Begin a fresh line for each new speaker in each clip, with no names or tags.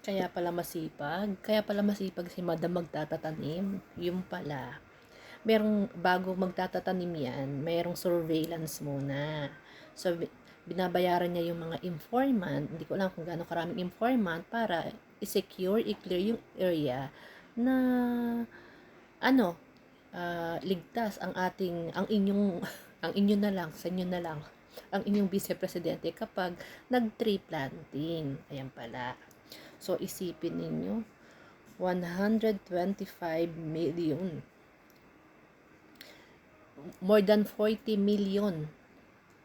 Kaya pala masipag. Kaya pala masipag si Madam magtatatanim. Yung pala. Merong bago magtatatanim yan, merong surveillance muna. So, binabayaran niya yung mga informant, hindi ko alam kung gaano karaming informant para i-secure, i-clear yung area na ano, ligtas ang ang inyong, ang inyo na lang, sa inyo na lang, ang inyong vice presidente kapag nag-tree planting. Ayan pala. So, isipin ninyo, 125 million. More than 40 million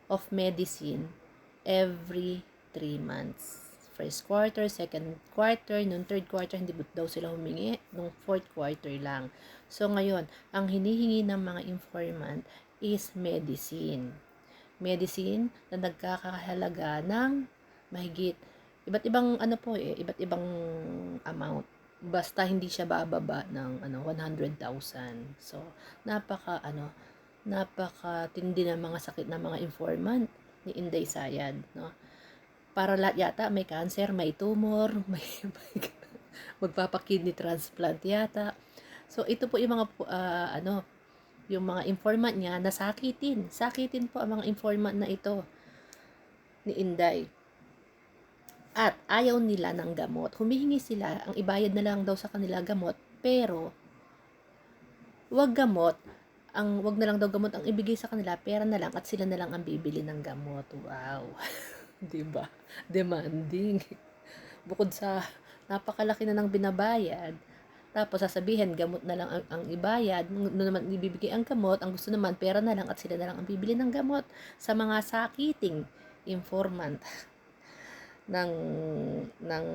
of medicine every 3 months. First quarter, second quarter, nung third quarter, hindi daw sila humingi, nung fourth quarter lang. So, ngayon, ang hinihingi ng mga informant is medicine. Medicine na nagkakahalaga ng mahigit, iba't ibang iba't ibang amount. Basta hindi siya bababa ng 100,000. So, napakatindi ng mga sakit ng mga informant ni Inday Sayad, no? Para lahat yata may cancer, may tumor, may magpapa-kidney transplant yata. So ito po yung mga yung mga informant niya na sakitin po ang mga informant na ito ni Inday. At ayaw nila ng gamot. Humihingi sila, ang ibayad na lang daw sa kanila gamot, pero wag na lang daw gamot ang ibigay sa kanila, pera na lang at sila na lang ang bibili ng gamot. Wow. 'Di ba? Demanding. Bukod sa napakalaki na ng binabayad, tapos sasabihin gamot na lang ang ibayad, naman ibibigay ang gamot, ang gusto naman pera na lang at sila na lang ang bibili ng gamot sa mga sakiting informant ng ng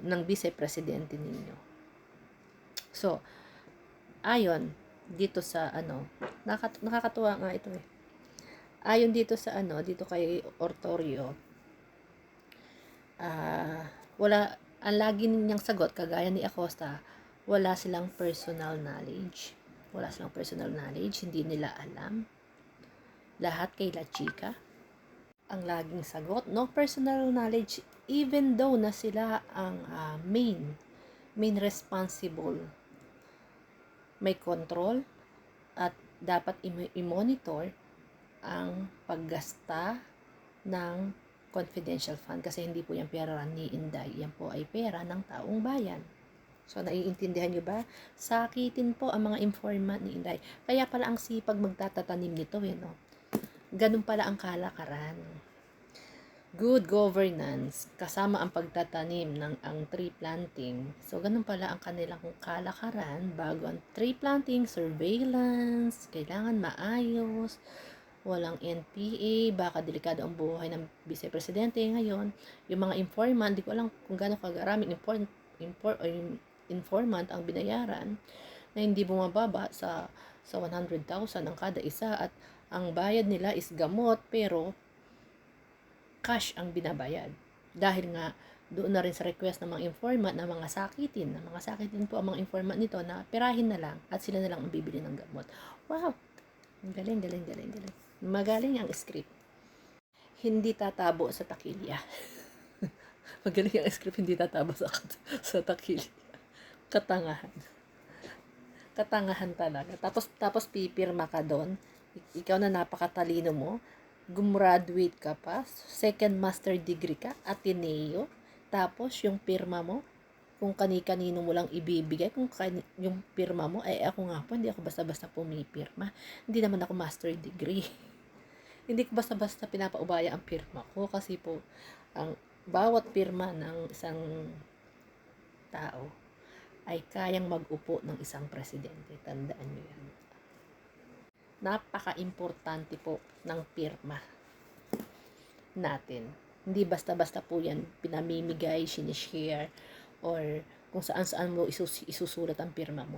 ng vice presidente ninyo. So, ayon dito sa nakakatuwa nga ito eh. Ayon dito sa dito kay Ortorio, wala, ang lagi niyang sagot kagaya ni Acosta, wala silang personal knowledge. Wala silang personal knowledge, hindi nila alam. Lahat kay La Chica. Ang laging sagot, no personal knowledge, even though na sila ang main responsible, may control at dapat i-monitor ang paggasta ng confidential fund kasi hindi po yan pera ni Inday, yan po ay pera ng taong bayan. So, naiintindihan nyo ba? Sakitin po ang mga informant ni Inday. Kaya pala ang sipag magtatatanim nito no? Ganun pala ang kalakaran. Good governance, kasama ang pagtatanim ng ang tree planting. So, ganun pala ang kanilang kalakaran bago ang tree planting, surveillance, kailangan maayos, walang NPA, baka delikado ang buhay ng Vice Presidente ngayon. Yung mga informant, di ko alam kung gaano kagaraming informant ang binayaran na hindi bumababa sa 100,000 ang kada isa at ang bayad nila is gamot pero cash ang binabayad. Dahil nga, doon na rin sa request ng mga informant na mga sakitin po ang mga informant nito na perahin na lang at sila na lang ang bibili ng gamot. Wow! Galing. Magaling ang script. Hindi tatabo sa takilya. Magaling ang script, hindi tatabo sa takilya. Katangahan talaga. Tapos pipirma ka doon. Ikaw na napakatalino mo. Gumraduate ka pa, second master degree ka, Ateneo, tapos yung pirma mo, kung kani-kanino mo lang ibibigay, yung pirma mo, ako nga po, hindi ako basta-basta pumipirma. Hindi naman ako master degree. Hindi ko basta-basta pinapaubaya ang pirma ko, kasi po, ang bawat pirma ng isang tao ay kayang mag-upo ng isang presidente. Tandaan nyo yan. Napaka-importante po ng pirma natin. Hindi basta-basta po yan pinamimigay, sinishare, or kung saan-saan mo isusulat ang pirma mo.